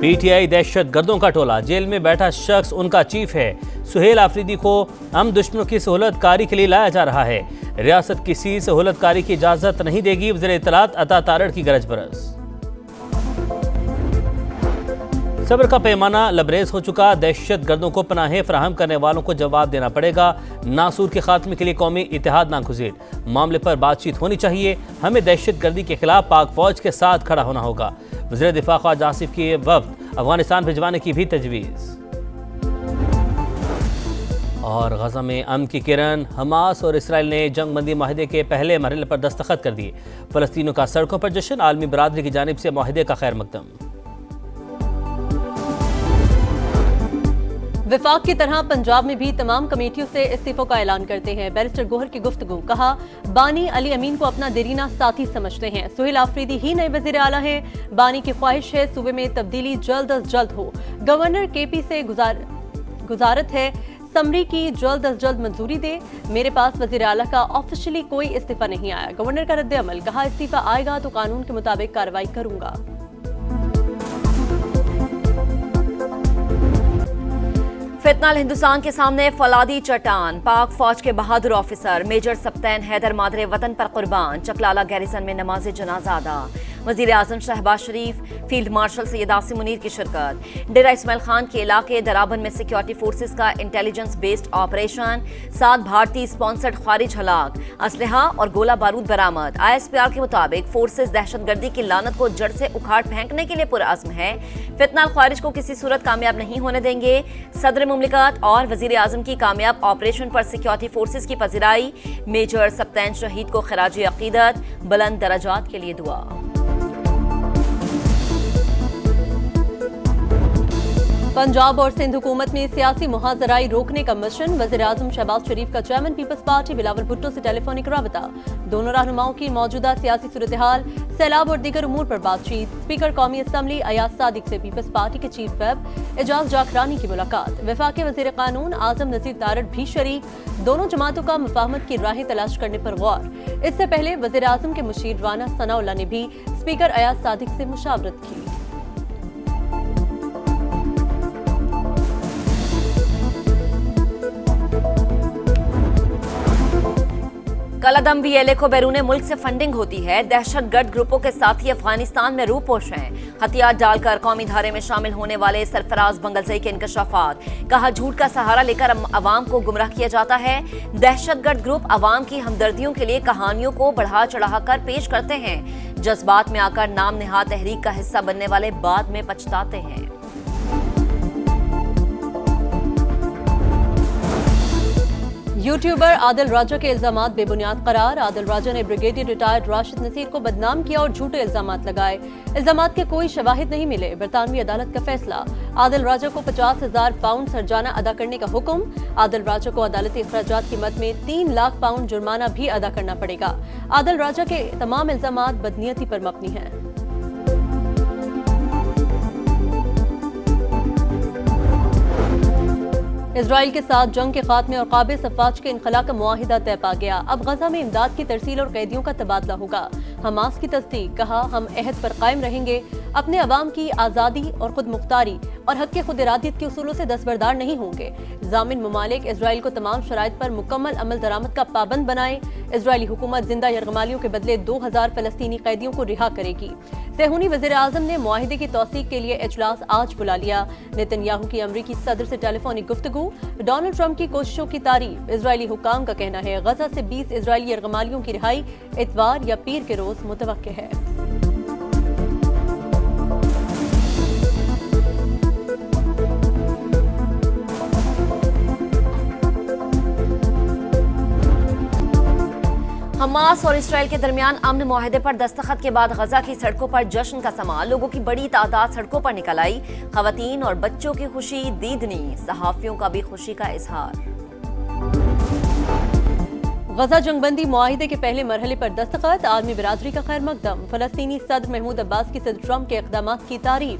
P T I دہشت گردوں کا ٹولہ، جیل میں بیٹھا شخص ان کا چیف ہے۔ سہیل آفریدی کو ہم دشمنوں کی سہولت کاری کے لیے لایا جا رہا ہے۔ ریاست کسی سہولت کاری کی اجازت نہیں دے گی، وزیر اطلاعات عطا تارڑ کی گرج برس۔ صبر کا پیمانہ لبریز ہو چکا، دہشت گردوں کو پناہیں فراہم کرنے والوں کو جواب دینا پڑے گا۔ ناسور کے خاتمے کے لیے قومی اتحاد ناگزیر، معاملے پر بات چیت ہونی چاہیے، ہمیں دہشت گردی کے خلاف پاک فوج کے ساتھ کھڑا ہونا ہوگا۔ وزیر دفاع خواجہ آصف کی وفد افغانستان بھجوانے کی بھی تجویز۔ اور غزہ میں امن کی کرن، حماس اور اسرائیل نے جنگ بندی معاہدے کے پہلے مرحلے پر دستخط کر دیے۔ فلسطینیوں کا سڑکوں پر جشن، عالمی برادری کی جانب سے معاہدے کا خیر مقدم۔ وفاق کی طرح پنجاب میں بھی تمام کمیٹیوں سے استعفوں کا اعلان کرتے ہیں۔ بیرسٹر گوہر کی گفتگو، کہا بانی علی امین کو اپنا دیرینہ ساتھی سمجھتے ہیں، سہیل آفریدی ہی نئے وزیر اعلیٰ ہیں، بانی کی خواہش ہے صوبے میں تبدیلی جلد از جلد ہو، گورنر کے پی سے گزارت ہے سمری کی جلد از جلد منظوری دے، میرے پاس وزیر اعلیٰ کا آفیشلی کوئی استعفیٰ نہیں آیا، گورنر کا رد عمل، کہا استعفیٰ آئے گا تو قانون کے مطابق کارروائی کروں گا۔ فتنہ ہندوستان کے سامنے فولادی چٹان، پاک فوج کے بہادر آفیسر میجر سبطین حیدر مادر وطن پر قربان، چکلالہ گیریزن میں نماز جنازہ ادا، وزیر اعظم شہباز شریف، فیلڈ مارشل سید عاصم منیر کی شرکت، ڈیرہ اسماعیل خان کے علاقے درابن میں سیکیورٹی فورسز کا انٹیلیجنس بیسڈ آپریشن، 7 بھارتی سپانسرڈ خوارج ہلاک، اسلحہ اور گولہ بارود برآمد، آئی ایس پی آر کے مطابق فورسز دہشت گردی کی لعنت کو جڑ سے اکھاڑ پھینکنے کے لیے پرعزم ہے، فتنہ الخوارج کو کسی صورت کامیاب نہیں ہونے دیں گے، صدر مملکت اور وزیر اعظم کی کامیاب آپریشن پر سیکیورٹی فورسز کی پذیرائی، میجر سبطین شہید کو خراج عقیدت، بلند درجات کے لیے دعا۔ پنجاب اور سندھ حکومت میں سیاسی محاذرائی روکنے کا مشن، وزیر اعظم شہباز شریف کا چیئرمین پیپلز پارٹی بلاول بھٹو سے ٹیلی فونک رابطہ، دونوں رہنماؤں کی موجودہ سیاسی صورتحال، سیلاب اور دیگر امور پر بات چیت، اسپیکر قومی اسمبلی ایاز صادق سے پیپلز پارٹی کے چیف ویپ اعجاز جاکرانی کی ملاقات، وفاقی وزیر قانون اعظم نذیر تارڑ بھی شریک، دونوں جماعتوں کا مفاہمت کی راہیں تلاش کرنے پر غور۔ اس سے پہلے وزیر اعظم کے مشیر رانا ثناء اللہ نے بھی اسپیکر ایاز صادق سے مشاورت کی۔ کالعدم بی ایل اے کو بیرون ملک سے فنڈنگ ہوتی ہے، دہشت گرد گروپوں کے ساتھی افغانستان میں روپوش ہیں، ہتھیار ڈال کر قومی دھارے میں شامل ہونے والے سرفراز بنگلزئی کے انکشافات، کہا جھوٹ کا سہارا لے کر عوام کو گمراہ کیا جاتا ہے، دہشت گرد گروپ عوام کی ہمدردیوں کے لیے کہانیوں کو بڑھا چڑھا کر پیش کرتے ہیں، جذبات میں آ کر نام نہاد تحریک کا حصہ بننے والے بعد میں پچھتاتے ہیں۔ یوٹیوبر عادل راجہ کے الزامات بے بنیاد قرار، عادل راجہ نے بریگیڈیئر ریٹائرڈ راشد نصیر کو بدنام کیا اور جھوٹے الزامات لگائے، الزامات کے کوئی شواہد نہیں ملے، برطانوی عدالت کا فیصلہ، عادل راجہ کو 50,000 پاؤنڈ سرجانہ ادا کرنے کا حکم، عادل راجہ کو عدالتی اخراجات کی مد میں 3 لاکھ پاؤنڈ جرمانہ بھی ادا کرنا پڑے گا، عادل راجہ کے تمام الزامات بدنیتی پر مبنی ہیں۔ اسرائیل کے ساتھ جنگ کے خاتمے اور قابض افواج کے انخلاء کا معاہدہ طے پا گیا، اب غزہ میں امداد کی ترسیل اور قیدیوں کا تبادلہ ہوگا، حماس کی تصدیق، کہا ہم عہد پر قائم رہیں گے، اپنے عوام کی آزادی اور خود مختاری اور حق خود ارادیت کے اصولوں سے دستبردار نہیں ہوں گے، ضامن ممالک اسرائیل کو تمام شرائط پر مکمل عمل درآمد کا پابند بنائیں، اسرائیلی حکومت زندہ یرغمالیوں کے بدلے 2000 فلسطینی قیدیوں کو رہا کرے گی، صہیونی وزیر اعظم نے معاہدے کی توثیق کے لیے اجلاس آج بلا لیا، نتن یاہو کی امریکی صدر سے ٹیلی فونک گفتگو، ڈونلڈ ٹرمپ کی کوششوں کی تعریف، اسرائیلی حکام کا کہنا ہے غزہ سے 20 اسرائیلی یرغمالیوں کی رہائی اتوار یا پیر کے روز متوقع ہے۔ حماس اور اسرائیل کے درمیان امن معاہدے پر دستخط کے بعد غزہ کی سڑکوں پر جشن کا سما، لوگوں کی بڑی تعداد سڑکوں پر نکل آئی، خواتین اور بچوں کی خوشی دیدنی، صحافیوں کا بھی خوشی کا اظہار۔ غزہ جنگ بندی معاہدے کے پہلے مرحلے پر دستخط، عالمی برادری کا خیر مقدم، فلسطینی صدر محمود عباس کی صدر ٹرمپ کے اقدامات کی تعریف،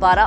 12